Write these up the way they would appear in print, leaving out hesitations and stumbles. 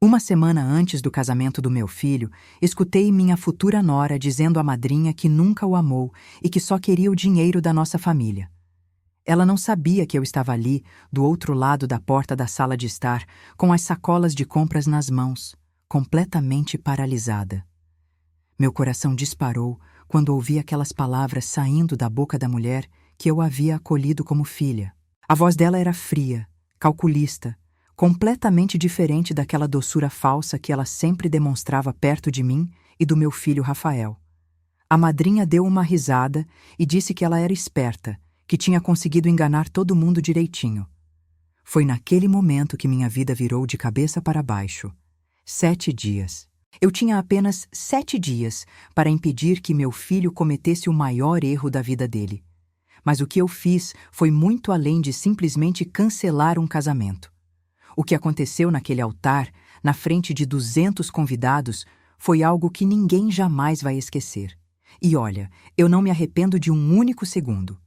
Uma semana antes do casamento do meu filho, escutei minha futura nora dizendo à madrinha que nunca o amou e que só queria o dinheiro da nossa família. Ela não sabia que eu estava ali, do outro lado da porta da sala de estar, com as sacolas de compras nas mãos, completamente paralisada. Meu coração disparou quando ouvi aquelas palavras saindo da boca da mulher que eu havia acolhido como filha. A voz dela era fria, calculista, completamente diferente daquela doçura falsa que ela sempre demonstrava perto de mim e do meu filho Rafael. A madrinha deu uma risada e disse que ela era esperta, que tinha conseguido enganar todo mundo direitinho. Foi naquele momento que minha vida virou de cabeça para baixo. 7 dias. Eu tinha apenas 7 dias para impedir que meu filho cometesse o maior erro da vida dele. Mas o que eu fiz foi muito além de simplesmente cancelar um casamento. O que aconteceu naquele altar, na frente de 200 convidados, foi algo que ninguém jamais vai esquecer. E olha, eu não me arrependo de um único segundo.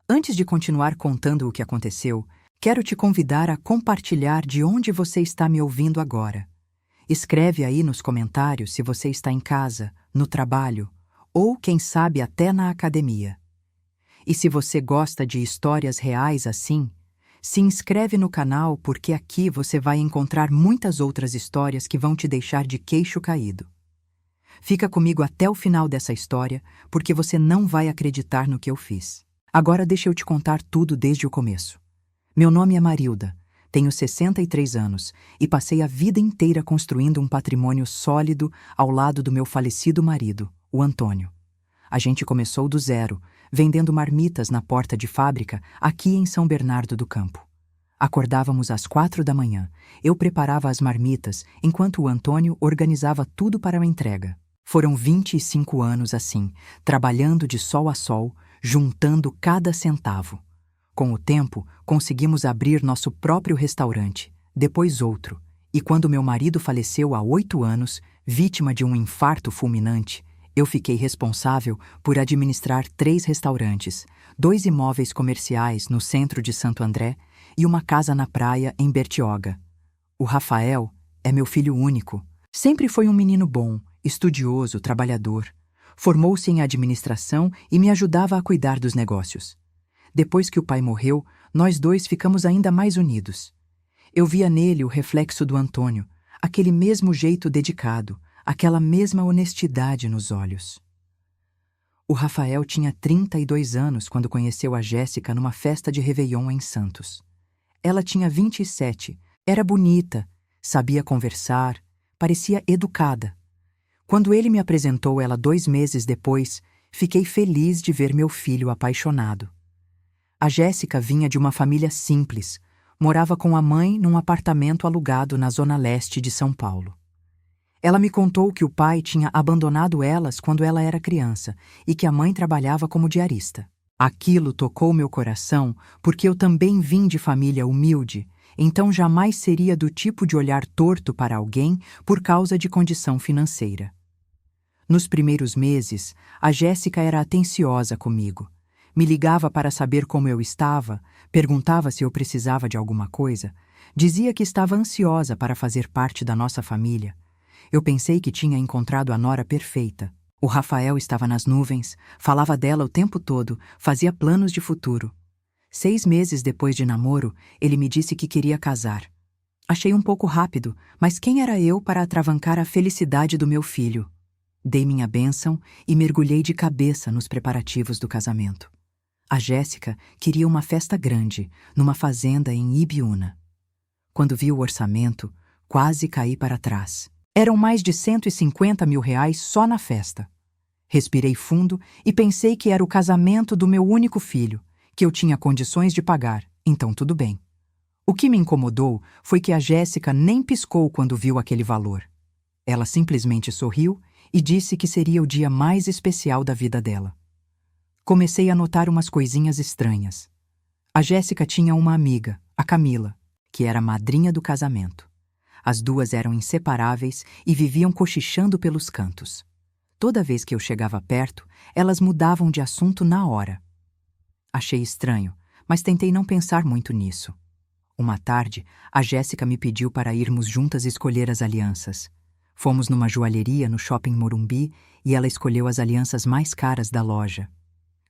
Antes de continuar contando o que aconteceu, quero te convidar a compartilhar de onde você está me ouvindo agora. Escreve aí nos comentários se você está em casa, no trabalho, ou, quem sabe, até na academia. E se você gosta de histórias reais assim, se inscreve no canal porque aqui você vai encontrar muitas outras histórias que vão te deixar de queixo caído. Fica comigo até o final dessa história porque você não vai acreditar no que eu fiz. Agora deixa eu te contar tudo desde o começo. Meu nome é Marilda, tenho 63 anos e passei a vida inteira construindo um patrimônio sólido ao lado do meu falecido marido, o Antônio. A gente começou do zero, vendendo marmitas na porta de fábrica aqui em São Bernardo do Campo. Acordávamos às 4 da manhã, eu preparava as marmitas enquanto o Antônio organizava tudo para a entrega. Foram 25 anos assim, trabalhando de sol a sol, juntando cada centavo. Com o tempo, conseguimos abrir nosso próprio restaurante, depois outro, e quando meu marido faleceu há 8 anos, vítima de um infarto fulminante, eu fiquei responsável por administrar 3 restaurantes, 2 imóveis comerciais no centro de Santo André e uma casa na praia em Bertioga. O Rafael é meu filho único. Sempre foi um menino bom, estudioso, trabalhador. Formou-se em administração e me ajudava a cuidar dos negócios. Depois que o pai morreu, nós dois ficamos ainda mais unidos. Eu via nele o reflexo do Antônio, aquele mesmo jeito dedicado, aquela mesma honestidade nos olhos. O Rafael tinha 32 anos quando conheceu a Jéssica numa festa de Réveillon em Santos. Ela tinha 27, era bonita, sabia conversar, parecia educada. Quando ele me apresentou ela 2 meses depois, fiquei feliz de ver meu filho apaixonado. A Jéssica vinha de uma família simples, morava com a mãe num apartamento alugado na zona leste de São Paulo. Ela me contou que o pai tinha abandonado elas quando ela era criança e que a mãe trabalhava como diarista. Aquilo tocou meu coração porque eu também vim de família humilde, então jamais seria do tipo de olhar torto para alguém por causa de condição financeira. Nos primeiros meses, a Jéssica era atenciosa comigo. Me ligava para saber como eu estava, perguntava se eu precisava de alguma coisa, dizia que estava ansiosa para fazer parte da nossa família. Eu pensei que tinha encontrado a nora perfeita. O Rafael estava nas nuvens, falava dela o tempo todo, fazia planos de futuro. 6 meses depois de namoro, ele me disse que queria casar. Achei um pouco rápido, mas quem era eu para atravancar a felicidade do meu filho? Dei minha bênção e mergulhei de cabeça nos preparativos do casamento. A Jéssica queria uma festa grande, numa fazenda em Ibiúna. Quando vi o orçamento, quase caí para trás. Eram mais de R$150 mil só na festa. Respirei fundo e pensei que era o casamento do meu único filho, que eu tinha condições de pagar, então tudo bem. O que me incomodou foi que a Jéssica nem piscou quando viu aquele valor. Ela simplesmente sorriu e disse que seria o dia mais especial da vida dela. Comecei a notar umas coisinhas estranhas. A Jéssica tinha uma amiga, a Camila, que era madrinha do casamento. As duas eram inseparáveis e viviam cochichando pelos cantos. Toda vez que eu chegava perto, elas mudavam de assunto na hora. Achei estranho, mas tentei não pensar muito nisso. Uma tarde, a Jéssica me pediu para irmos juntas escolher as alianças. Fomos numa joalheria no Shopping Morumbi e ela escolheu as alianças mais caras da loja.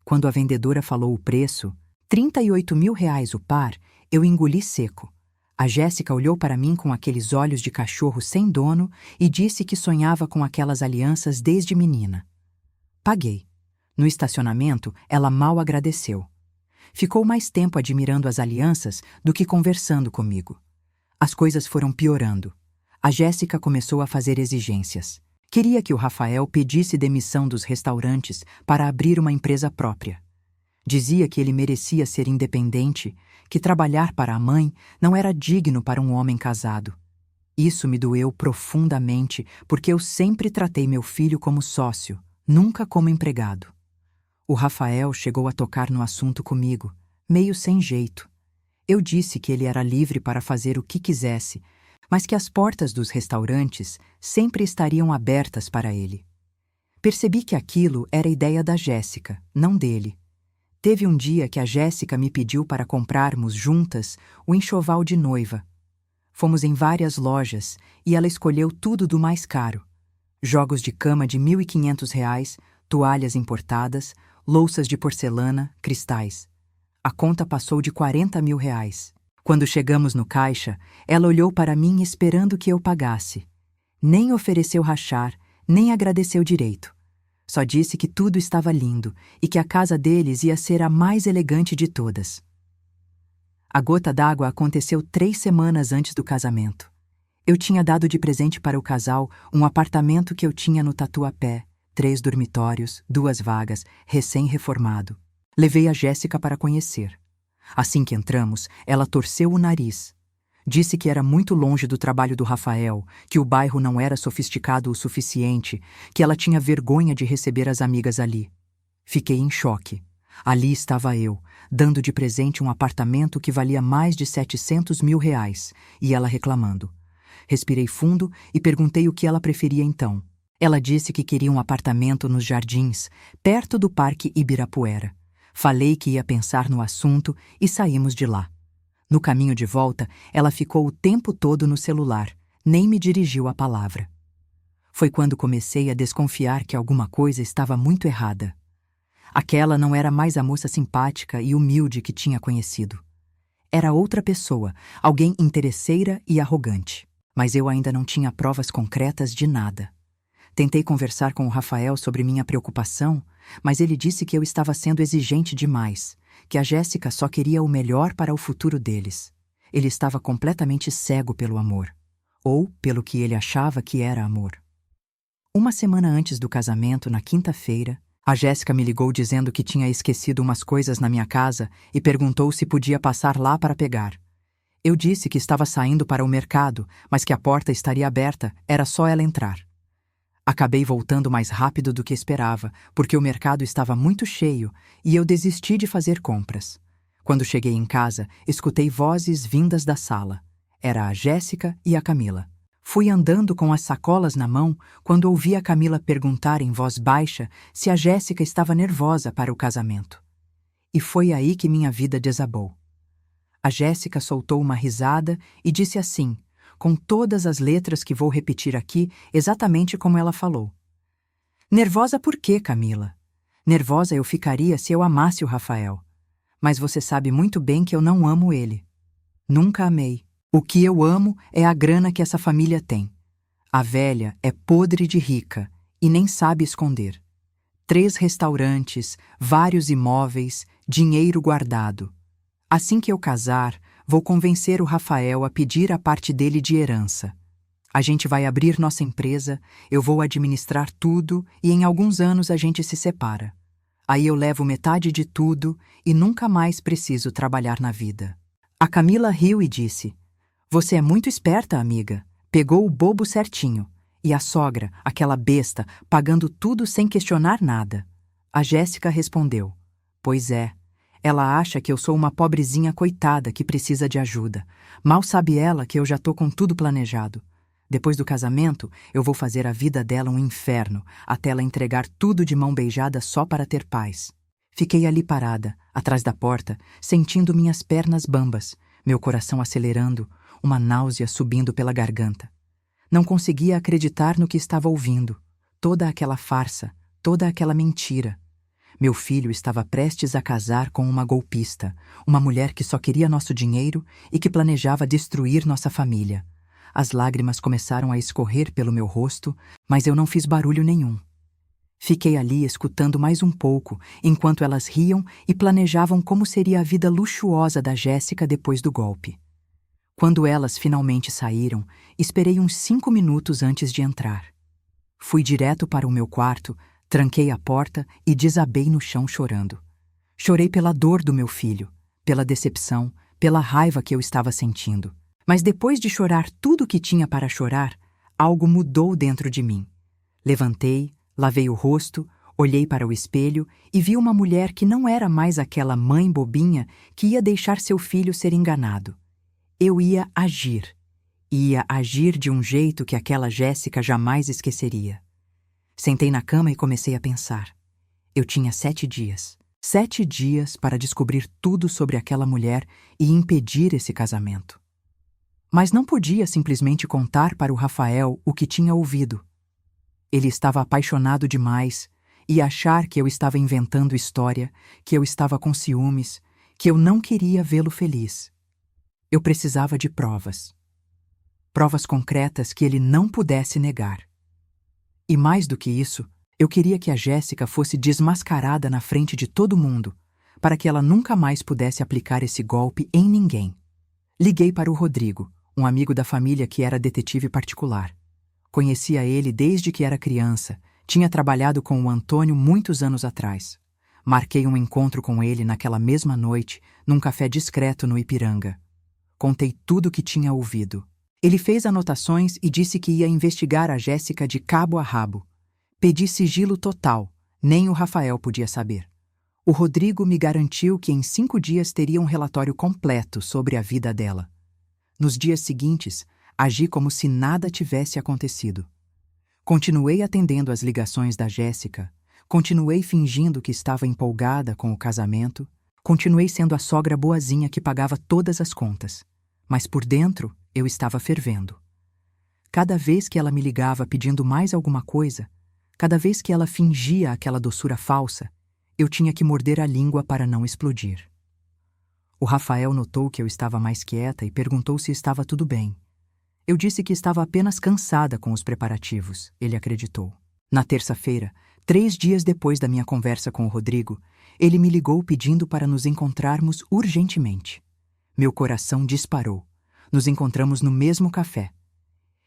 Quando a vendedora falou o preço, R$ 38.000 o par, eu engoli seco. A Jéssica olhou para mim com aqueles olhos de cachorro sem dono e disse que sonhava com aquelas alianças desde menina. Paguei. No estacionamento, ela mal agradeceu. Ficou mais tempo admirando as alianças do que conversando comigo. As coisas foram piorando. A Jéssica começou a fazer exigências. Queria que o Rafael pedisse demissão dos restaurantes para abrir uma empresa própria. Dizia que ele merecia ser independente, que trabalhar para a mãe não era digno para um homem casado. Isso me doeu profundamente porque eu sempre tratei meu filho como sócio, nunca como empregado. O Rafael chegou a tocar no assunto comigo, meio sem jeito. Eu disse que ele era livre para fazer o que quisesse, mas que as portas dos restaurantes sempre estariam abertas para ele. Percebi que aquilo era ideia da Jéssica, não dele. Teve um dia que a Jéssica me pediu para comprarmos juntas o enxoval de noiva. Fomos em várias lojas e ela escolheu tudo do mais caro. Jogos de cama de R$ 1.500, toalhas importadas, louças de porcelana, cristais. A conta passou de R$ 40.000. Quando chegamos no caixa, ela olhou para mim esperando que eu pagasse. Nem ofereceu rachar, nem agradeceu direito. Só disse que tudo estava lindo e que a casa deles ia ser a mais elegante de todas. A gota d'água aconteceu 3 semanas antes do casamento. Eu tinha dado de presente para o casal um apartamento que eu tinha no Tatuapé, 3 dormitórios, 2 vagas, recém-reformado. Levei a Jéssica para conhecer. Assim que entramos, ela torceu o nariz. Disse que era muito longe do trabalho do Rafael, que o bairro não era sofisticado o suficiente, que ela tinha vergonha de receber as amigas ali. Fiquei em choque. Ali estava eu, dando de presente um apartamento que valia mais de R$ 700.000, e ela reclamando. Respirei fundo e perguntei o que ela preferia então. Ela disse que queria um apartamento nos Jardins, perto do Parque Ibirapuera. Falei que ia pensar no assunto e saímos de lá. No caminho de volta, ela ficou o tempo todo no celular, nem me dirigiu a palavra. Foi quando comecei a desconfiar que alguma coisa estava muito errada. Aquela não era mais a moça simpática e humilde que tinha conhecido. Era outra pessoa, alguém interesseira e arrogante. Mas eu ainda não tinha provas concretas de nada. Tentei conversar com o Rafael sobre minha preocupação, mas ele disse que eu estava sendo exigente demais, que a Jéssica só queria o melhor para o futuro deles. Ele estava completamente cego pelo amor, ou pelo que ele achava que era amor. Uma semana antes do casamento, na quinta-feira, a Jéssica me ligou dizendo que tinha esquecido umas coisas na minha casa e perguntou se podia passar lá para pegar. Eu disse que estava saindo para o mercado, mas que a porta estaria aberta, era só ela entrar. Acabei voltando mais rápido do que esperava, porque o mercado estava muito cheio e eu desisti de fazer compras. Quando cheguei em casa, escutei vozes vindas da sala. Era a Jéssica e a Camila. Fui andando com as sacolas na mão quando ouvi a Camila perguntar em voz baixa se a Jéssica estava nervosa para o casamento. E foi aí que minha vida desabou. A Jéssica soltou uma risada e disse assim, com todas as letras que vou repetir aqui, exatamente como ela falou. Nervosa por quê, Camila? Nervosa eu ficaria se eu amasse o Rafael. Mas você sabe muito bem que eu não amo ele. Nunca amei. O que eu amo é a grana que essa família tem. A velha é podre de rica e nem sabe esconder. 3 restaurantes, vários imóveis, dinheiro guardado. Assim que eu casar, vou convencer o Rafael a pedir a parte dele de herança. A gente vai abrir nossa empresa, eu vou administrar tudo e em alguns anos a gente se separa. Aí eu levo metade de tudo e nunca mais preciso trabalhar na vida. A Camila riu e disse, você é muito esperta, amiga. Pegou o bobo certinho. E a sogra, aquela besta, pagando tudo sem questionar nada. A Jéssica respondeu, pois é. Ela acha que eu sou uma pobrezinha coitada que precisa de ajuda. Mal sabe ela que eu já tô com tudo planejado. Depois do casamento, eu vou fazer a vida dela um inferno, até ela entregar tudo de mão beijada só para ter paz. Fiquei ali parada, atrás da porta, sentindo minhas pernas bambas. meu coração acelerando, uma náusea subindo pela garganta. Não conseguia acreditar no que estava ouvindo. Toda aquela farsa, toda aquela mentira. Meu filho estava prestes a casar com uma golpista, uma mulher que só queria nosso dinheiro e que planejava destruir nossa família. As lágrimas começaram a escorrer pelo meu rosto, mas eu não fiz barulho nenhum. Fiquei ali escutando mais um pouco, enquanto elas riam e planejavam como seria a vida luxuosa da Jéssica depois do golpe. Quando elas finalmente saíram, esperei uns 5 minutos antes de entrar. Fui direto para o meu quarto, tranquei a porta e desabei no chão chorando. Chorei pela dor do meu filho, pela decepção, pela raiva que eu estava sentindo. Mas depois de chorar tudo o que tinha para chorar, algo mudou dentro de mim. Levantei, lavei o rosto, olhei para o espelho e vi uma mulher que não era mais aquela mãe bobinha que ia deixar seu filho ser enganado. Eu ia agir. Ia agir de um jeito que aquela Jéssica jamais esqueceria. Sentei na cama e comecei a pensar. Eu tinha 7 dias. 7 dias para descobrir tudo sobre aquela mulher e impedir esse casamento. Mas não podia simplesmente contar para o Rafael o que tinha ouvido. Ele estava apaixonado demais e achar que eu estava inventando história, que eu estava com ciúmes, que eu não queria vê-lo feliz. Eu precisava de provas. Provas concretas que ele não pudesse negar. E mais do que isso, eu queria que a Jéssica fosse desmascarada na frente de todo mundo, para que ela nunca mais pudesse aplicar esse golpe em ninguém. Liguei para o Rodrigo, um amigo da família que era detetive particular. Conhecia ele desde que era criança, tinha trabalhado com o Antônio muitos anos atrás. Marquei um encontro com ele naquela mesma noite, num café discreto no Ipiranga. Contei tudo o que tinha ouvido. Ele fez anotações e disse que ia investigar a Jéssica de cabo a rabo. Pedi sigilo total, nem o Rafael podia saber. O Rodrigo me garantiu que em 5 dias teria um relatório completo sobre a vida dela. Nos dias seguintes, agi como se nada tivesse acontecido. Continuei atendendo às ligações da Jéssica, continuei fingindo que estava empolgada com o casamento, continuei sendo a sogra boazinha que pagava todas as contas. Mas por dentro, eu estava fervendo. Cada vez que ela me ligava pedindo mais alguma coisa, cada vez que ela fingia aquela doçura falsa, eu tinha que morder a língua para não explodir. O Rafael notou que eu estava mais quieta e perguntou se estava tudo bem. Eu disse que estava apenas cansada com os preparativos. Ele acreditou. Na terça-feira, 3 dias depois da minha conversa com o Rodrigo, ele me ligou pedindo para nos encontrarmos urgentemente. Meu coração disparou. Nos encontramos no mesmo café.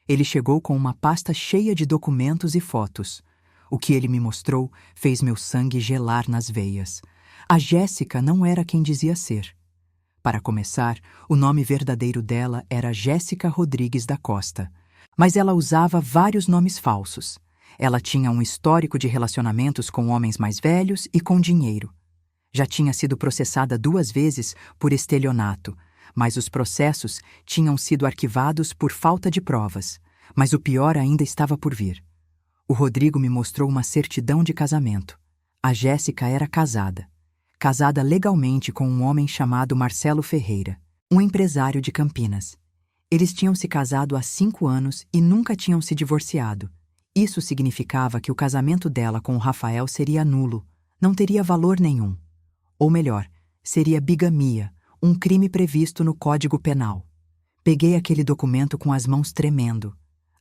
Ele chegou com uma pasta cheia de documentos e fotos. O que ele me mostrou fez meu sangue gelar nas veias. A Jéssica não era quem dizia ser. Para começar, o nome verdadeiro dela era Jéssica Rodrigues da Costa, mas ela usava vários nomes falsos. Ela tinha um histórico de relacionamentos com homens mais velhos e com dinheiro. Já tinha sido processada 2 vezes por estelionato, mas os processos tinham sido arquivados por falta de provas. Mas o pior ainda estava por vir. O Rodrigo me mostrou uma certidão de casamento. A Jéssica era casada legalmente com um homem chamado Marcelo Ferreira, um empresário de Campinas. Eles tinham se casado há 5 anos e nunca tinham se divorciado. Isso significava que o casamento dela com o Rafael seria nulo, não teria valor nenhum. Ou melhor, seria bigamia, um crime previsto no Código Penal. Peguei aquele documento com as mãos tremendo.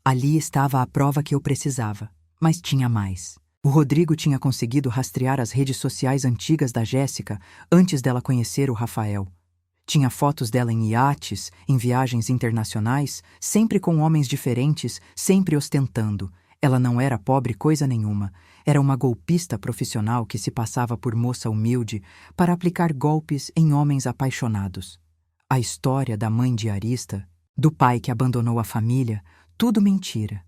Ali estava a prova que eu precisava, mas tinha mais. O Rodrigo tinha conseguido rastrear as redes sociais antigas da Jéssica antes dela conhecer o Rafael. Tinha fotos dela em iates, em viagens internacionais, sempre com homens diferentes, sempre ostentando. Ela não era pobre coisa nenhuma. Era uma golpista profissional que se passava por moça humilde para aplicar golpes em homens apaixonados. A história da mãe diarista, do pai que abandonou a família, tudo mentira.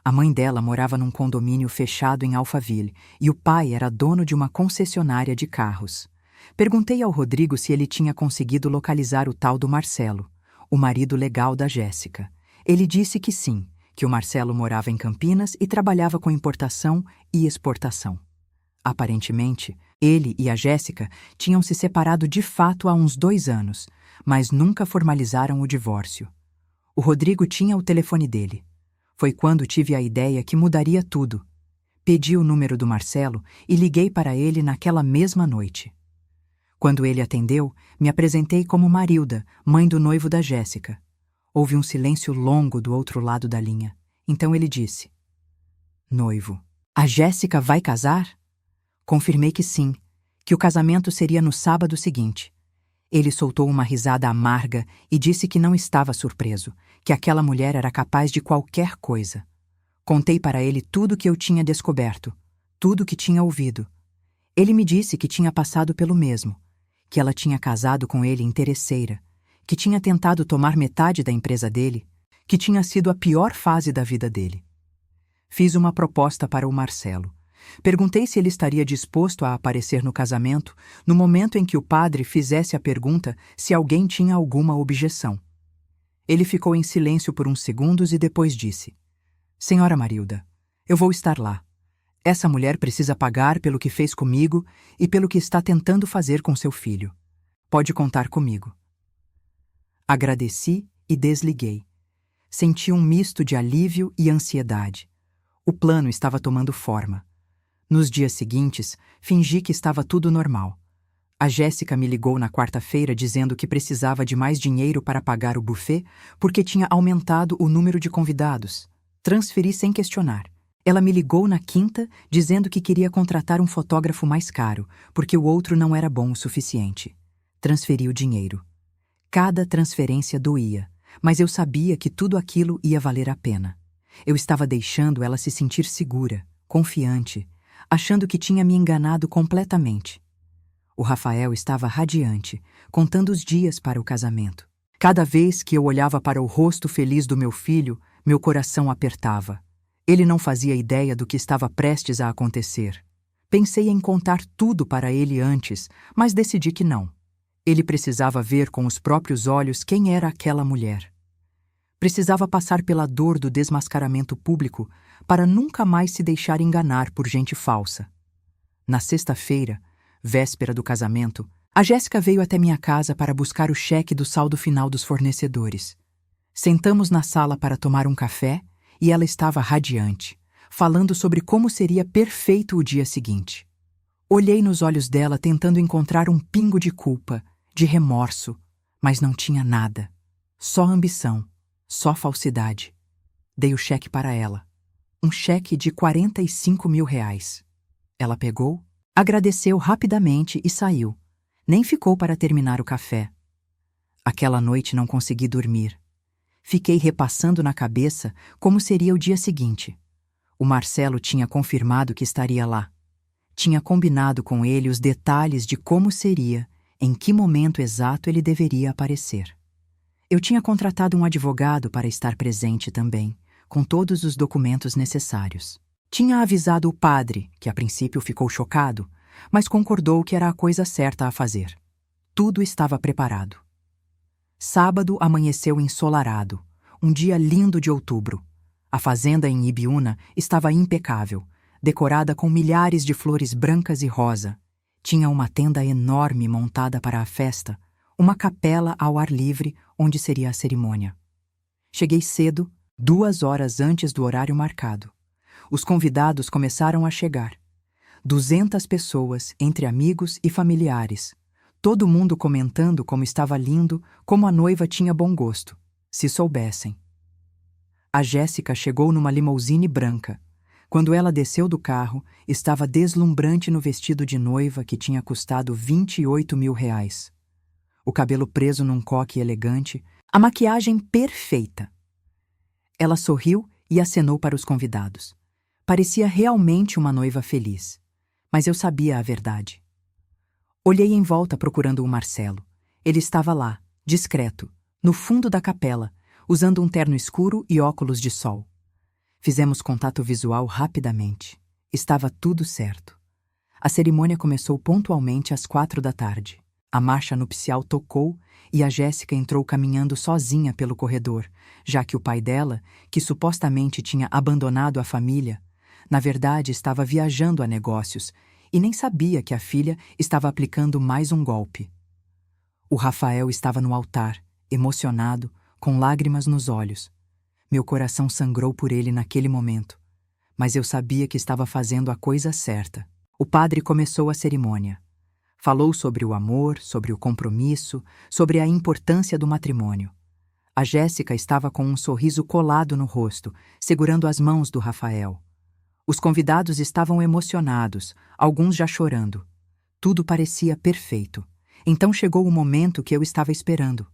A mãe dela morava num condomínio fechado em Alphaville e o pai era dono de uma concessionária de carros. Perguntei ao Rodrigo se ele tinha conseguido localizar o tal do Marcelo, o marido legal da Jéssica. Ele disse que sim, que o Marcelo morava em Campinas e trabalhava com importação e exportação. Aparentemente, Ele e a Jéssica tinham se separado de fato há uns 2 anos, mas nunca formalizaram o divórcio. O Rodrigo tinha o telefone dele. Foi quando tive a ideia que mudaria tudo. Pedi o número do Marcelo e liguei para ele naquela mesma noite. Quando ele atendeu, me apresentei como Marilda, mãe do noivo da Jéssica. Houve um silêncio longo do outro lado da linha. Então ele disse: "Noivo, a Jéssica vai casar?" Confirmei que sim, que o casamento seria no sábado seguinte. Ele soltou uma risada amarga e disse que não estava surpreso, que aquela mulher era capaz de qualquer coisa. Contei para ele tudo que eu tinha descoberto, tudo que tinha ouvido. Ele me disse que tinha passado pelo mesmo, que ela tinha casado com ele interesseira, que tinha tentado tomar metade da empresa dele, que tinha sido a pior fase da vida dele. Fiz uma proposta para o Marcelo. Perguntei se ele estaria disposto a aparecer no casamento no momento em que o padre fizesse a pergunta se alguém tinha alguma objeção. Ele ficou em silêncio por uns segundos e depois disse: "Senhora Marilda, eu vou estar lá. Essa mulher precisa pagar pelo que fez comigo e pelo que está tentando fazer com seu filho. Pode contar comigo." Agradeci e desliguei. Senti um misto de alívio e ansiedade. O plano estava tomando forma. Nos dias seguintes, fingi que estava tudo normal. A Jéssica me ligou na quarta-feira dizendo que precisava de mais dinheiro para pagar o buffet porque tinha aumentado o número de convidados. Transferi sem questionar. Ela me ligou na quinta dizendo que queria contratar um fotógrafo mais caro porque o outro não era bom o suficiente. Transferi o dinheiro. Cada transferência doía, mas eu sabia que tudo aquilo ia valer a pena. Eu estava deixando ela se sentir segura, confiante, achando que tinha me enganado completamente. O Rafael estava radiante, contando os dias para o casamento. Cada vez que eu olhava para o rosto feliz do meu filho, meu coração apertava. Ele não fazia ideia do que estava prestes a acontecer. Pensei em contar tudo para ele antes, mas decidi que não. Ele precisava ver com os próprios olhos quem era aquela mulher. Precisava passar pela dor do desmascaramento público para nunca mais se deixar enganar por gente falsa. Na sexta-feira, véspera do casamento, a Jéssica veio até minha casa para buscar o cheque do saldo final dos fornecedores. Sentamos na sala para tomar um café e ela estava radiante, falando sobre como seria perfeito o dia seguinte. Olhei nos olhos dela tentando encontrar um pingo de culpa, de remorso, mas não tinha nada. Só ambição, só falsidade. Dei o cheque para ela. Um cheque de R$ 45.000. Ela pegou, agradeceu rapidamente e saiu. Nem ficou para terminar o café. Aquela noite não consegui dormir. Fiquei repassando na cabeça como seria o dia seguinte. O Marcelo tinha confirmado que estaria lá. Tinha combinado com ele os detalhes de como seria, em que momento exato ele deveria aparecer. Eu tinha contratado um advogado para estar presente também, com todos os documentos necessários. Tinha avisado o padre, que a princípio ficou chocado, mas concordou que era a coisa certa a fazer. Tudo estava preparado. Sábado amanheceu ensolarado, um dia lindo de outubro. A fazenda em Ibiúna estava impecável, decorada com milhares de flores brancas e rosa. Tinha uma tenda enorme montada para a festa, uma capela ao ar livre onde seria a cerimônia. Cheguei cedo, 2 horas antes do horário marcado. Os convidados começaram a chegar. 200 pessoas, entre amigos e familiares. Todo mundo comentando como estava lindo, como a noiva tinha bom gosto. Se soubessem. A Jéssica chegou numa limousine branca. Quando ela desceu do carro, estava deslumbrante no vestido de noiva que tinha custado R$ 28.000. O cabelo preso num coque elegante, a maquiagem perfeita. Ela sorriu e acenou para os convidados. Parecia realmente uma noiva feliz, mas eu sabia a verdade. Olhei em volta procurando o Marcelo. Ele estava lá, discreto, no fundo da capela, usando um terno escuro e óculos de sol. Fizemos contato visual rapidamente. Estava tudo certo. A cerimônia começou pontualmente às 4 da tarde. A marcha nupcial tocou e a Jéssica entrou caminhando sozinha pelo corredor, já que o pai dela, que supostamente tinha abandonado a família, na verdade estava viajando a negócios e nem sabia que a filha estava aplicando mais um golpe. O Rafael estava no altar, emocionado, com lágrimas nos olhos. Meu coração sangrou por ele naquele momento, mas eu sabia que estava fazendo a coisa certa. O padre começou a cerimônia. Falou sobre o amor, sobre o compromisso, sobre a importância do matrimônio. A Jéssica estava com um sorriso colado no rosto, segurando as mãos do Rafael. Os convidados estavam emocionados, alguns já chorando. Tudo parecia perfeito. Então chegou o momento que eu estava esperando.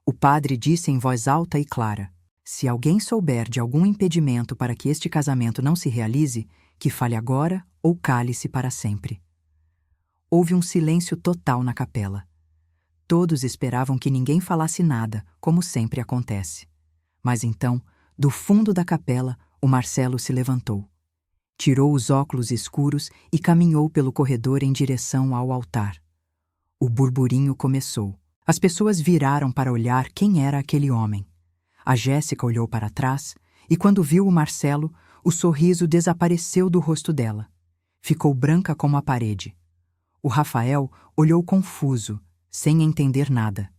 O padre disse em voz alta e clara: "Se alguém souber de algum impedimento para que este casamento não se realize, que fale agora ou cale-se para sempre." Houve um silêncio total na capela. Todos esperavam que ninguém falasse nada, como sempre acontece. Mas então, do fundo da capela, o Marcelo se levantou. Tirou os óculos escuros e caminhou pelo corredor em direção ao altar. O burburinho começou. As pessoas viraram para olhar quem era aquele homem. A Jéssica olhou para trás e, quando viu o Marcelo, o sorriso desapareceu do rosto dela. Ficou branca como a parede. O Rafael olhou confuso, sem entender nada.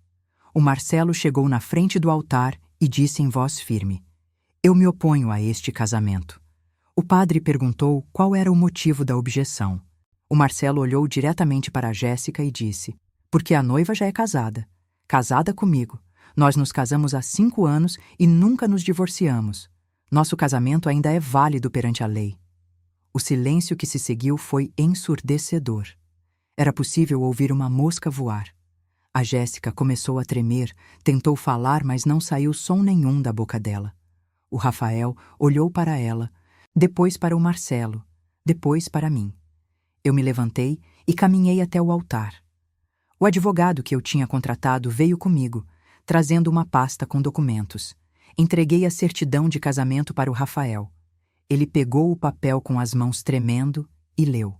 O Marcelo chegou na frente do altar e disse em voz firme: "Eu me oponho a este casamento." O padre perguntou qual era o motivo da objeção. O Marcelo olhou diretamente para a Jéssica e disse: "Porque a noiva já é casada. Casada comigo. Nós nos casamos há 5 anos e nunca nos divorciamos. Nosso casamento ainda é válido perante a lei." O silêncio que se seguiu foi ensurdecedor. Era possível ouvir uma mosca voar. A Jéssica começou a tremer, tentou falar, mas não saiu som nenhum da boca dela. O Rafael olhou para ela, depois para o Marcelo, depois para mim. Eu me levantei e caminhei até o altar. O advogado que eu tinha contratado veio comigo, trazendo uma pasta com documentos. Entreguei a certidão de casamento para o Rafael. Ele pegou o papel com as mãos tremendo e leu.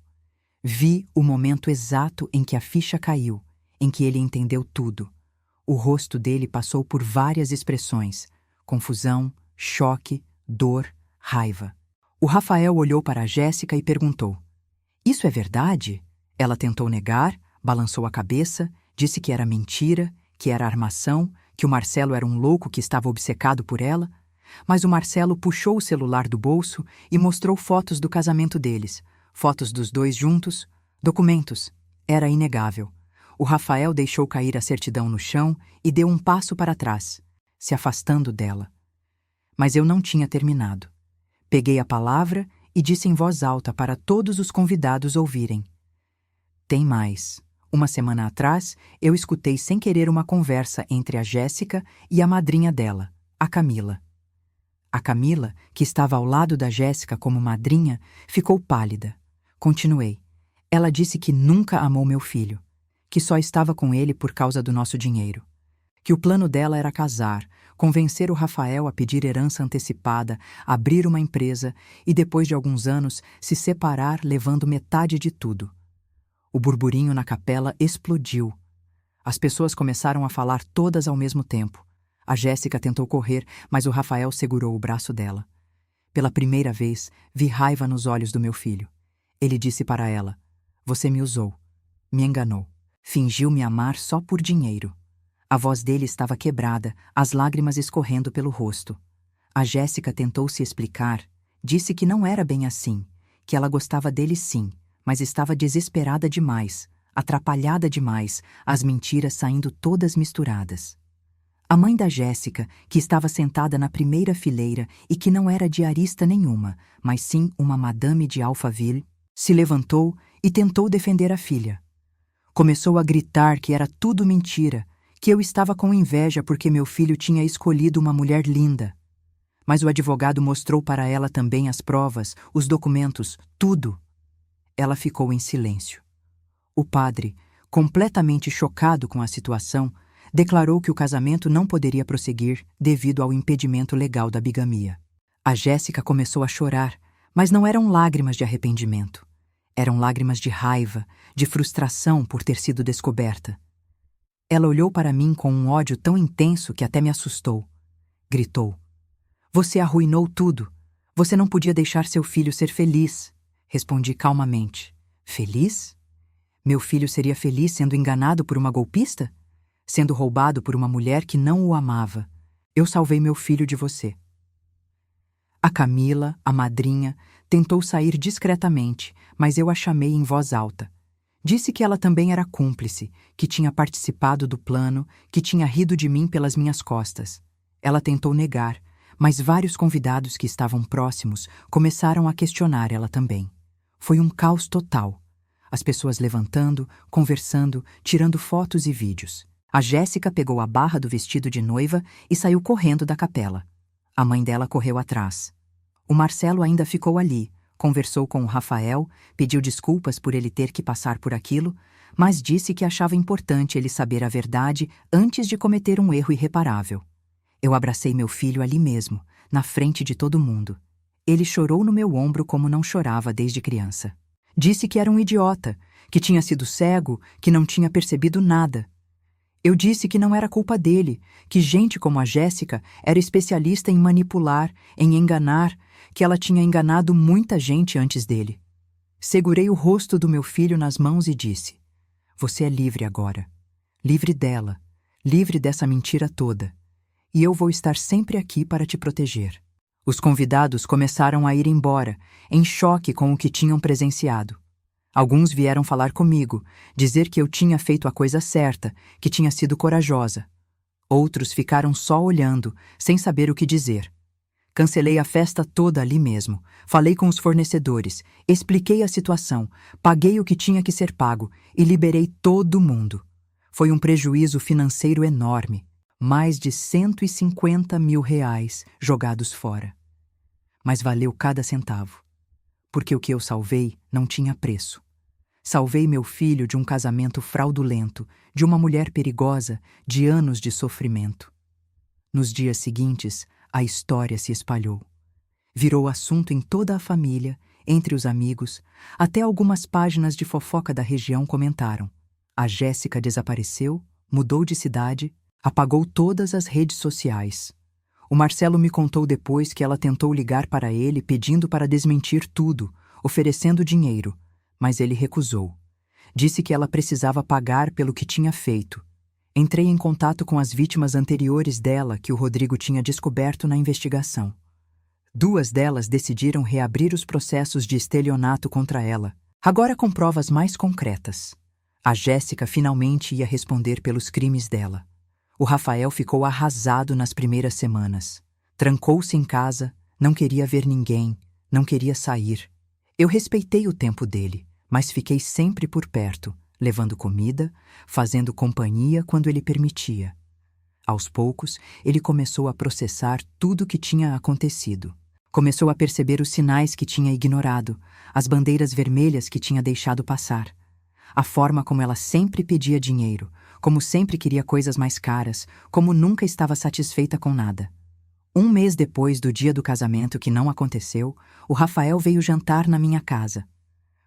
Vi o momento exato em que a ficha caiu, em que ele entendeu tudo. O rosto dele passou por várias expressões: confusão, choque, dor, raiva. O Rafael olhou para a Jéssica e perguntou: "Isso é verdade?" Ela tentou negar, balançou a cabeça, disse que era mentira, que era armação, que o Marcelo era um louco que estava obcecado por ela. Mas o Marcelo puxou o celular do bolso e mostrou fotos do casamento deles, fotos dos dois juntos, documentos. Era inegável. O Rafael deixou cair a certidão no chão e deu um passo para trás, se afastando dela. Mas eu não tinha terminado. Peguei a palavra e disse em voz alta para todos os convidados ouvirem: "Tem mais. Uma semana atrás, eu escutei sem querer uma conversa entre a Jéssica e a madrinha dela, a Camila." A Camila, que estava ao lado da Jéssica como madrinha, ficou pálida. Continuei: "Ela disse que nunca amou meu filho, que só estava com ele por causa do nosso dinheiro, que o plano dela era casar, convencer o Rafael a pedir herança antecipada, abrir uma empresa e, depois de alguns anos, se separar levando metade de tudo." O burburinho na capela explodiu. As pessoas começaram a falar todas ao mesmo tempo. A Jéssica tentou correr, mas o Rafael segurou o braço dela. Pela primeira vez, vi raiva nos olhos do meu filho. Ele disse para ela: "Você me usou, me enganou, fingiu me amar só por dinheiro." A voz dele estava quebrada, as lágrimas escorrendo pelo rosto. A Jéssica tentou se explicar, disse que não era bem assim, que ela gostava dele sim, mas estava desesperada demais, atrapalhada demais, as mentiras saindo todas misturadas. A mãe da Jéssica, que estava sentada na primeira fileira e que não era diarista nenhuma, mas sim uma madame de Alphaville, se levantou e tentou defender a filha. Começou a gritar que era tudo mentira, que eu estava com inveja porque meu filho tinha escolhido uma mulher linda. Mas o advogado mostrou para ela também as provas, os documentos, tudo. Ela ficou em silêncio. O padre, completamente chocado com a situação, declarou que o casamento não poderia prosseguir devido ao impedimento legal da bigamia. A Jéssica começou a chorar, mas não eram lágrimas de arrependimento. Eram lágrimas de raiva, de frustração por ter sido descoberta. Ela olhou para mim com um ódio tão intenso que até me assustou. Gritou: "Você arruinou tudo. Você não podia deixar seu filho ser feliz." Respondi calmamente: Feliz? Meu filho seria feliz sendo enganado por uma golpista? Sendo roubado por uma mulher que não o amava? Eu salvei meu filho de você. A Camila, a madrinha, tentou sair discretamente, mas eu a chamei em voz alta. Disse que ela também era cúmplice, que tinha participado do plano, que tinha rido de mim pelas minhas costas. Ela tentou negar, mas vários convidados que estavam próximos começaram a questionar ela também. Foi um caos total. As pessoas levantando, conversando, tirando fotos e vídeos. A Jéssica pegou a barra do vestido de noiva e saiu correndo da capela. A mãe dela correu atrás. O Marcelo ainda ficou ali, conversou com o Rafael, pediu desculpas por ele ter que passar por aquilo, mas disse que achava importante ele saber a verdade antes de cometer um erro irreparável. Eu abracei meu filho ali mesmo, na frente de todo mundo. Ele chorou no meu ombro como não chorava desde criança. Disse que era um idiota, que tinha sido cego, que não tinha percebido nada. Eu disse que não era culpa dele, que gente como a Jéssica era especialista em manipular, em enganar, que ela tinha enganado muita gente antes dele. Segurei o rosto do meu filho nas mãos e disse: "Você é livre agora. Livre dela, livre dessa mentira toda. E eu vou estar sempre aqui para te proteger." Os convidados começaram a ir embora, em choque com o que tinham presenciado. Alguns vieram falar comigo, dizer que eu tinha feito a coisa certa, que tinha sido corajosa. Outros ficaram só olhando, sem saber o que dizer. Cancelei a festa toda ali mesmo, falei com os fornecedores, expliquei a situação, paguei o que tinha que ser pago e liberei todo mundo. Foi um prejuízo financeiro enorme, mais de R$ 150 mil jogados fora. Mas valeu cada centavo, porque o que eu salvei não tinha preço. Salvei meu filho de um casamento fraudulento, de uma mulher perigosa, de anos de sofrimento. Nos dias seguintes, a história se espalhou. Virou assunto em toda a família, entre os amigos, até algumas páginas de fofoca da região comentaram. A Jéssica desapareceu, mudou de cidade, apagou todas as redes sociais. O Marcelo me contou depois que ela tentou ligar para ele pedindo para desmentir tudo, oferecendo dinheiro, mas ele recusou. Disse que ela precisava pagar pelo que tinha feito. Entrei em contato com as vítimas anteriores dela que o Rodrigo tinha descoberto na investigação. 2 delas decidiram reabrir os processos de estelionato contra ela, agora com provas mais concretas. A Jéssica finalmente ia responder pelos crimes dela. O Rafael ficou arrasado nas primeiras semanas. Trancou-se em casa, não queria ver ninguém, não queria sair. Eu respeitei o tempo dele, mas fiquei sempre por perto, levando comida, fazendo companhia quando ele permitia. Aos poucos, ele começou a processar tudo o que tinha acontecido. Começou a perceber os sinais que tinha ignorado, as bandeiras vermelhas que tinha deixado passar. A forma como ela sempre pedia dinheiro, como sempre queria coisas mais caras, como nunca estava satisfeita com nada. 1 mês depois do dia do casamento que não aconteceu, o Rafael veio jantar na minha casa.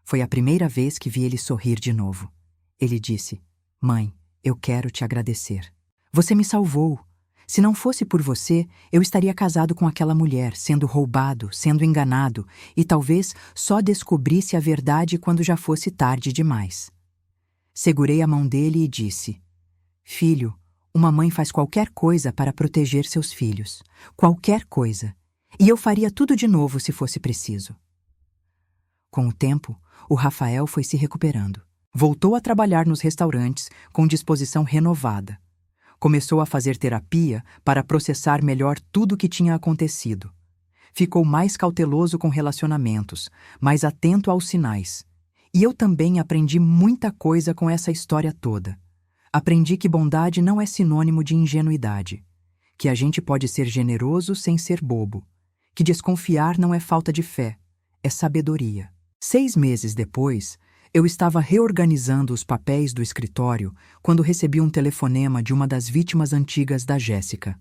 Foi a primeira vez que vi ele sorrir de novo. Ele disse: "Mãe, eu quero te agradecer. Você me salvou. Se não fosse por você, eu estaria casado com aquela mulher, sendo roubado, sendo enganado, e talvez só descobrisse a verdade quando já fosse tarde demais." Segurei a mão dele e disse: "Filho, uma mãe faz qualquer coisa para proteger seus filhos. Qualquer coisa. E eu faria tudo de novo se fosse preciso." Com o tempo, o Rafael foi se recuperando. Voltou a trabalhar nos restaurantes com disposição renovada. Começou a fazer terapia para processar melhor tudo o que tinha acontecido. Ficou mais cauteloso com relacionamentos, mais atento aos sinais. E eu também aprendi muita coisa com essa história toda. Aprendi que bondade não é sinônimo de ingenuidade, que a gente pode ser generoso sem ser bobo, que desconfiar não é falta de fé, é sabedoria. 6 meses depois, eu estava reorganizando os papéis do escritório quando recebi um telefonema de uma das vítimas antigas da Jéssica.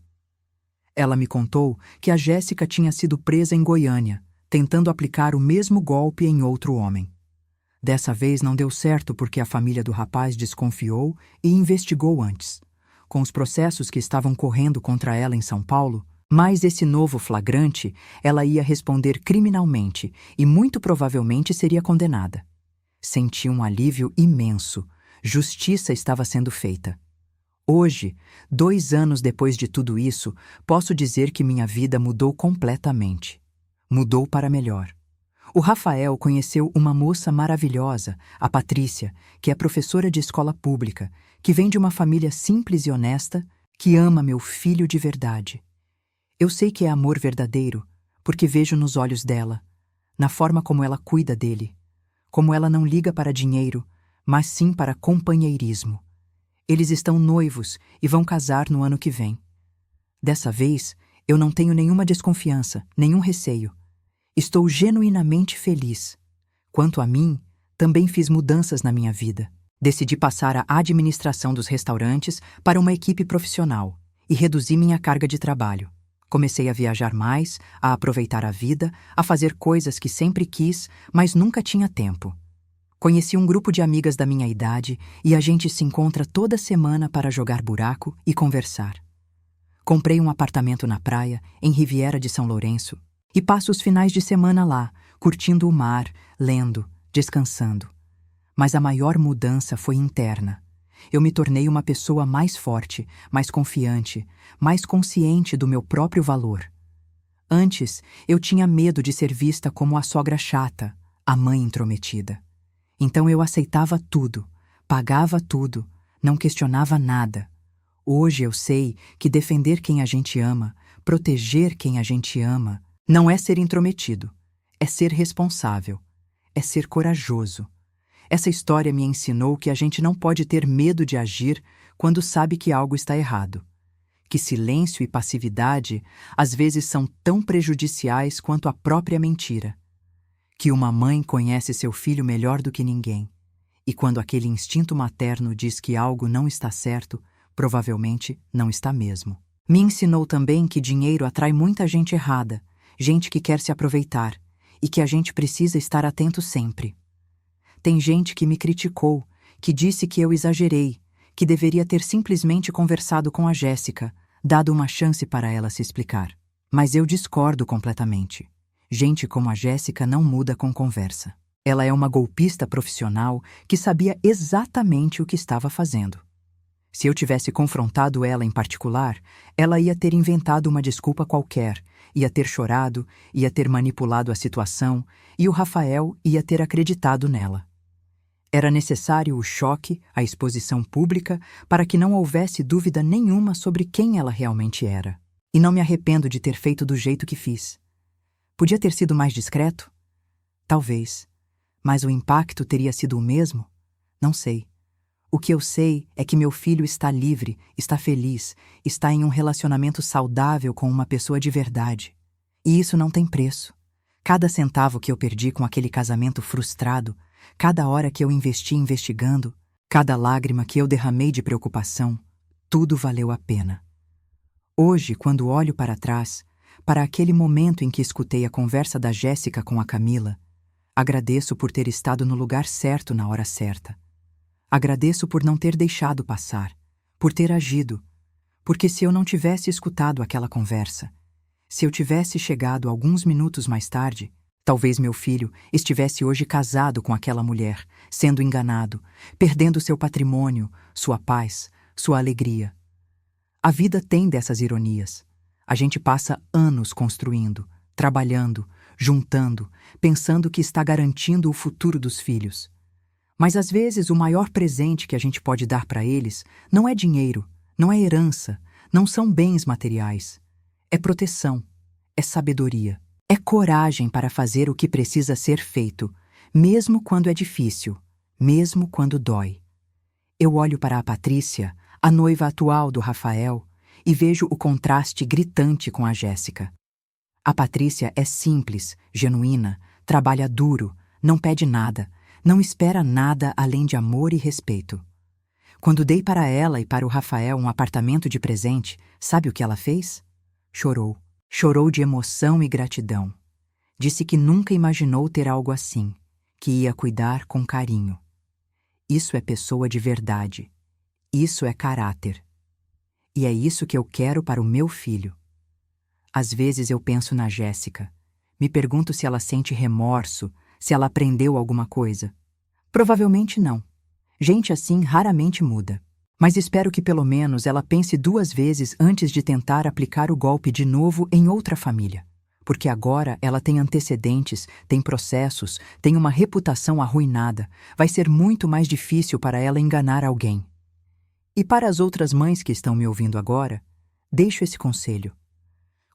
Ela me contou que a Jéssica tinha sido presa em Goiânia, tentando aplicar o mesmo golpe em outro homem. Dessa vez não deu certo porque a família do rapaz desconfiou e investigou antes. Com os processos que estavam correndo contra ela em São Paulo, mais esse novo flagrante, ela ia responder criminalmente e muito provavelmente seria condenada. Senti um alívio imenso. Justiça estava sendo feita. Hoje, 2 anos depois de tudo isso, posso dizer que minha vida mudou completamente. Mudou para melhor. O Rafael conheceu uma moça maravilhosa, a Patrícia, que é professora de escola pública, que vem de uma família simples e honesta, que ama meu filho de verdade. Eu sei que é amor verdadeiro, porque vejo nos olhos dela, na forma como ela cuida dele, como ela não liga para dinheiro, mas sim para companheirismo. Eles estão noivos e vão casar no ano que vem. Dessa vez, eu não tenho nenhuma desconfiança, nenhum receio. Estou genuinamente feliz. Quanto a mim, também fiz mudanças na minha vida. Decidi passar a administração dos restaurantes para uma equipe profissional e reduzi minha carga de trabalho. Comecei a viajar mais, a aproveitar a vida, a fazer coisas que sempre quis, mas nunca tinha tempo. Conheci um grupo de amigas da minha idade e a gente se encontra toda semana para jogar buraco e conversar. Comprei um apartamento na praia, em Riviera de São Lourenço, e passo os finais de semana lá, curtindo o mar, lendo, descansando. Mas a maior mudança foi interna. Eu me tornei uma pessoa mais forte, mais confiante, mais consciente do meu próprio valor. Antes, eu tinha medo de ser vista como a sogra chata, a mãe intrometida. Então eu aceitava tudo, pagava tudo, não questionava nada. Hoje eu sei que defender quem a gente ama, proteger quem a gente ama, não é ser intrometido, é ser responsável, é ser corajoso. Essa história me ensinou que a gente não pode ter medo de agir quando sabe que algo está errado. Que silêncio e passividade às vezes são tão prejudiciais quanto a própria mentira. Que uma mãe conhece seu filho melhor do que ninguém, e quando aquele instinto materno diz que algo não está certo, provavelmente não está mesmo. Me ensinou também que dinheiro atrai muita gente errada, gente que quer se aproveitar, e que a gente precisa estar atento sempre. Tem gente que me criticou, que disse que eu exagerei, que deveria ter simplesmente conversado com a Jéssica, dado uma chance para ela se explicar. Mas eu discordo completamente. Gente como a Jéssica não muda com conversa. Ela é uma golpista profissional que sabia exatamente o que estava fazendo. Se eu tivesse confrontado ela em particular, ela ia ter inventado uma desculpa qualquer, ia ter chorado, ia ter manipulado a situação e o Rafael ia ter acreditado nela. Era necessário o choque, a exposição pública, para que não houvesse dúvida nenhuma sobre quem ela realmente era. E não me arrependo de ter feito do jeito que fiz. Podia ter sido mais discreto? Talvez. Mas o impacto teria sido o mesmo? Não sei. O que eu sei é que meu filho está livre, está feliz, está em um relacionamento saudável com uma pessoa de verdade. E isso não tem preço. Cada centavo que eu perdi com aquele casamento frustrado, cada hora que eu investi investigando, cada lágrima que eu derramei de preocupação, tudo valeu a pena. Hoje, quando olho para trás, para aquele momento em que escutei a conversa da Jéssica com a Camila, agradeço por ter estado no lugar certo na hora certa. Agradeço por não ter deixado passar, por ter agido, porque se eu não tivesse escutado aquela conversa, se eu tivesse chegado alguns minutos mais tarde, talvez meu filho estivesse hoje casado com aquela mulher, sendo enganado, perdendo seu patrimônio, sua paz, sua alegria. A vida tem dessas ironias. A gente passa anos construindo, trabalhando, juntando, pensando que está garantindo o futuro dos filhos. Mas às vezes o maior presente que a gente pode dar para eles não é dinheiro, não é herança, não são bens materiais. É proteção, é sabedoria, é coragem para fazer o que precisa ser feito, mesmo quando é difícil, mesmo quando dói. Eu olho para a Patrícia, a noiva atual do Rafael, e vejo o contraste gritante com a Jéssica. A Patrícia é simples, genuína, trabalha duro, não pede nada, não espera nada além de amor e respeito. Quando dei para ela e para o Rafael um apartamento de presente, sabe o que ela fez? Chorou. Chorou de emoção e gratidão. Disse que nunca imaginou ter algo assim, que ia cuidar com carinho. Isso é pessoa de verdade. Isso é caráter. E é isso que eu quero para o meu filho. Às vezes eu penso na Jéssica. Me pergunto se ela sente remorso, se ela aprendeu alguma coisa. Provavelmente não. Gente assim raramente muda. Mas espero que pelo menos ela pense 2 vezes antes de tentar aplicar o golpe de novo em outra família. Porque agora ela tem antecedentes, tem processos, tem uma reputação arruinada. Vai ser muito mais difícil para ela enganar alguém. E para as outras mães que estão me ouvindo agora, deixo esse conselho.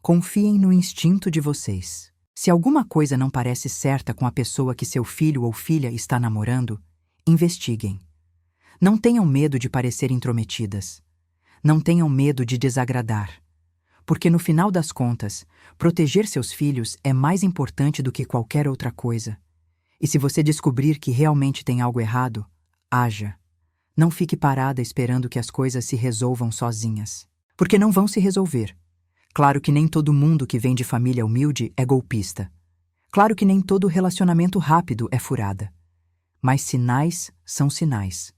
Confiem no instinto de vocês. Se alguma coisa não parece certa com a pessoa que seu filho ou filha está namorando, investiguem. Não tenham medo de parecer intrometidas. Não tenham medo de desagradar. Porque no final das contas, proteger seus filhos é mais importante do que qualquer outra coisa. E se você descobrir que realmente tem algo errado, haja. Não fique parada esperando que as coisas se resolvam sozinhas. Porque não vão se resolver. Claro que nem todo mundo que vem de família humilde é golpista. Claro que nem todo relacionamento rápido é furada. Mas sinais são sinais.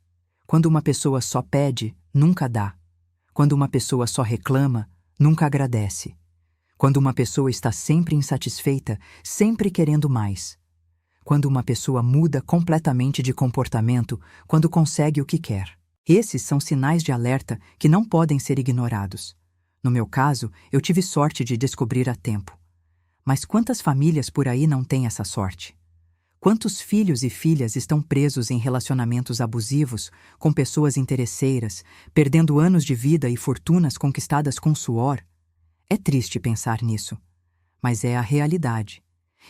Quando uma pessoa só pede, nunca dá. Quando uma pessoa só reclama, nunca agradece. Quando uma pessoa está sempre insatisfeita, sempre querendo mais. Quando uma pessoa muda completamente de comportamento quando consegue o que quer. Esses são sinais de alerta que não podem ser ignorados. No meu caso, eu tive sorte de descobrir a tempo. Mas quantas famílias por aí não têm essa sorte? Quantos filhos e filhas estão presos em relacionamentos abusivos, com pessoas interesseiras, perdendo anos de vida e fortunas conquistadas com suor? É triste pensar nisso, mas é a realidade.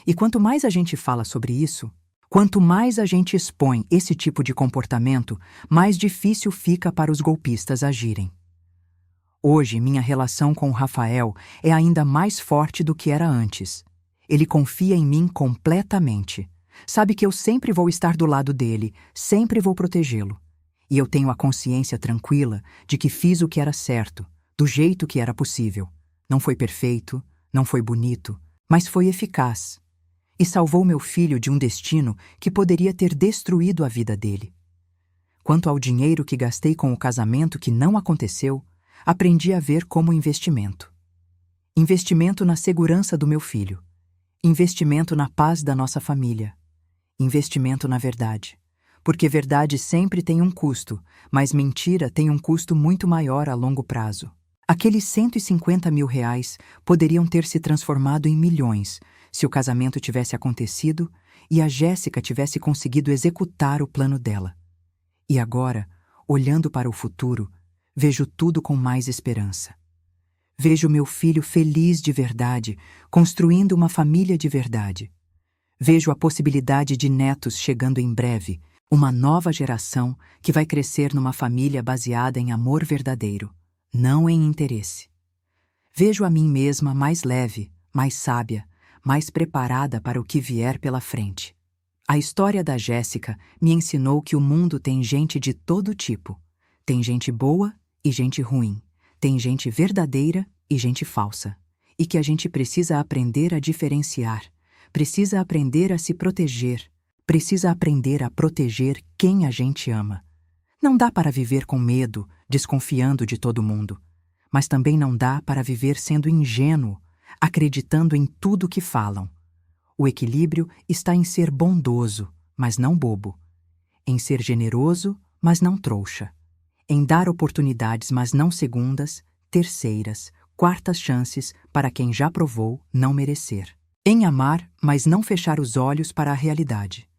E quanto mais a gente fala sobre isso, quanto mais a gente expõe esse tipo de comportamento, mais difícil fica para os golpistas agirem. Hoje, minha relação com o Rafael é ainda mais forte do que era antes. Ele confia em mim completamente. Sabe que eu sempre vou estar do lado dele, sempre vou protegê-lo. E eu tenho a consciência tranquila de que fiz o que era certo, do jeito que era possível. Não foi perfeito, não foi bonito, mas foi eficaz. E salvou meu filho de um destino que poderia ter destruído a vida dele. Quanto ao dinheiro que gastei com o casamento que não aconteceu, aprendi a ver como investimento. Investimento na segurança do meu filho. Investimento na paz da nossa família. Investimento na verdade. Porque verdade sempre tem um custo, mas mentira tem um custo muito maior a longo prazo. Aqueles R$ 150.000 poderiam ter se transformado em milhões se o casamento tivesse acontecido e a Jéssica tivesse conseguido executar o plano dela. E agora, olhando para o futuro, vejo tudo com mais esperança. Vejo meu filho feliz de verdade, construindo uma família de verdade. Vejo a possibilidade de netos chegando em breve, uma nova geração que vai crescer numa família baseada em amor verdadeiro, não em interesse. Vejo a mim mesma mais leve, mais sábia, mais preparada para o que vier pela frente. A história da Jéssica me ensinou que o mundo tem gente de todo tipo. Tem gente boa e gente ruim. Tem gente verdadeira e gente falsa. E que a gente precisa aprender a diferenciar. Precisa aprender a se proteger. Precisa aprender a proteger quem a gente ama. Não dá para viver com medo, desconfiando de todo mundo. Mas também não dá para viver sendo ingênuo, acreditando em tudo que falam. O equilíbrio está em ser bondoso, mas não bobo. Em ser generoso, mas não trouxa. Em dar oportunidades, mas não segundas, terceiras, quartas chances para quem já provou não merecer. Em amar, mas não fechar os olhos para a realidade.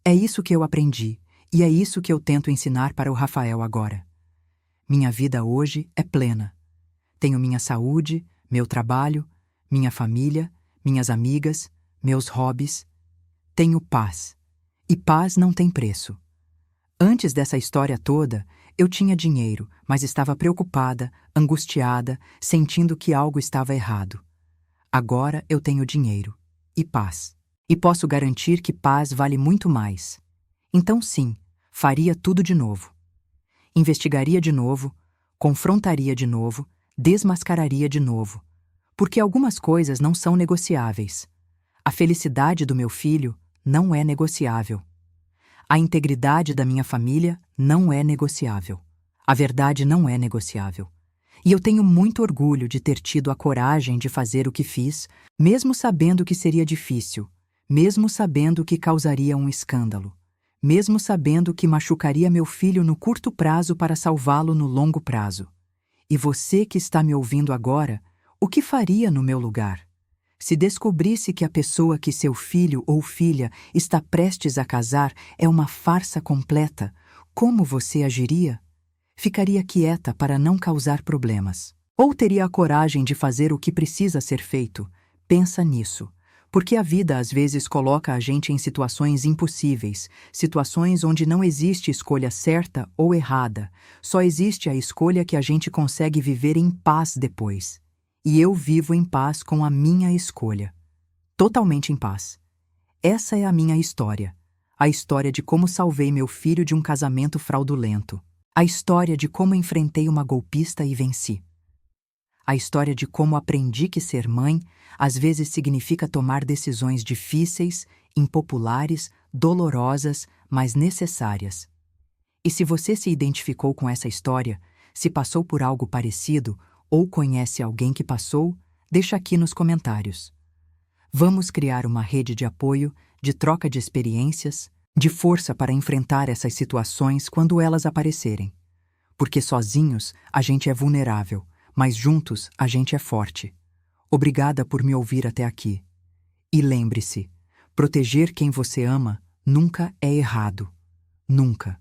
É isso que eu aprendi, e é isso que eu tento ensinar para o Rafael agora. Minha vida hoje é plena. Tenho minha saúde, meu trabalho, minha família, minhas amigas, meus hobbies. Tenho paz. E paz não tem preço. Antes dessa história toda, eu tinha dinheiro, mas estava preocupada, angustiada, sentindo que algo estava errado. Agora eu tenho dinheiro e paz. E posso garantir que paz vale muito mais. Então sim, faria tudo de novo. Investigaria de novo, confrontaria de novo, desmascararia de novo. Porque algumas coisas não são negociáveis. A felicidade do meu filho não é negociável. A integridade da minha família não é negociável. A verdade não é negociável. E eu tenho muito orgulho de ter tido a coragem de fazer o que fiz, mesmo sabendo que seria difícil, mesmo sabendo que causaria um escândalo, mesmo sabendo que machucaria meu filho no curto prazo para salvá-lo no longo prazo. E você que está me ouvindo agora, o que faria no meu lugar? Se descobrisse que a pessoa que seu filho ou filha está prestes a casar é uma farsa completa, como você agiria? Ficaria quieta para não causar problemas. Ou teria a coragem de fazer o que precisa ser feito? Pensa nisso. Porque a vida às vezes coloca a gente em situações impossíveis, situações onde não existe escolha certa ou errada, só existe a escolha que a gente consegue viver em paz depois. E eu vivo em paz com a minha escolha. Totalmente em paz. Essa é a minha história. A história de como salvei meu filho de um casamento fraudulento. A história de como enfrentei uma golpista e venci. A história de como aprendi que ser mãe às vezes significa tomar decisões difíceis, impopulares, dolorosas, mas necessárias. E se você se identificou com essa história, se passou por algo parecido ou conhece alguém que passou, deixa aqui nos comentários. Vamos criar uma rede de apoio, de troca de experiências, de força para enfrentar essas situações quando elas aparecerem. Porque sozinhos a gente é vulnerável, mas juntos a gente é forte. Obrigada por me ouvir até aqui. E lembre-se, proteger quem você ama nunca é errado. Nunca.